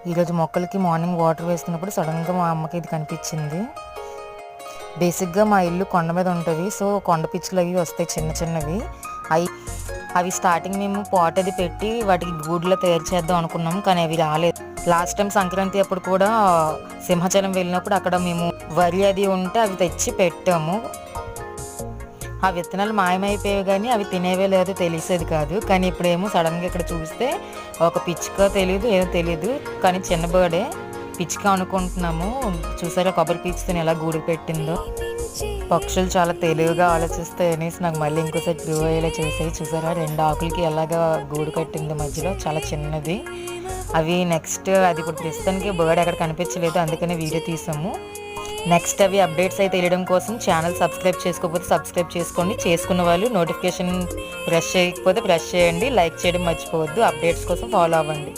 ఈరోజు మొక్కలకి morning water వేస్తున్నప్పుడు సడన్గా మా అమ్మకి ఇది కనిపించింది. బేసిక్గా మా ఇల్లు కొండ మీద ఉంటుంది. సో కొండ పిచ్చులు అవి వస్తాయి చిన్న చిన్నవి. అవి స్టార్టింగ్ మేము పాట్ అది పెట్టి వాటికి గూడులో తయారు చేద్దాం అనుకున్నాము, కానీ అవి రాలేదు. లాస్ట్ టైం సంక్రాంతి అప్పుడు కూడా సింహాచలం వెళ్ళినప్పుడు అక్కడ మేము వరి అది ఉంటే అవి తెచ్చి పెట్టాము. ఆ విత్తనాలు మాయమైపోయాయి కానీ అవి తినేవే లేదో తెలిసేది కాదు. కానీ ఇప్పుడేమో సడన్గా ఇక్కడ చూస్తే ఒక పిచ్చుక తెలియదు, ఏదో తెలియదు, కానీ చిన్న బర్డే పిచ్చుక అనుకుంటున్నాము. చూసారా కొబ్బరి పీచుతో ఎలా గూడు పెట్టిందో. పక్షులు చాలా తెలివిగా ఆలోచిస్తాయి అనేసి నాకు మళ్ళీ ఇంకోసారి ప్రూవ్ అయ్యేలా చేసాయి. చూసారా 2 ఆకులకి ఎలాగా గూడు కట్టిందో మధ్యలో, చాలా చిన్నది. అవి నెక్స్ట్ అది ఇప్పుడు ప్రస్తుతానికి బర్డ్ ఎక్కడ కనిపించలేదు, అందుకనే వీడియో తీసాము. నెక్స్ట్ అవి అప్డేట్స్ అయితే తెలియడం కోసం ఛానల్ సబ్స్క్రైబ్ చేసుకోకపోతే సబ్స్క్రైబ్ చేసుకోండి. చేసుకున్న వాళ్ళు నోటిఫికేషన్ ప్రెస్ చేయకపోతే ప్రెస్ చేయండి. లైక్ చేయడం మర్చిపోవద్దు. అప్డేట్స్ కోసం ఫాలో అవ్వండి.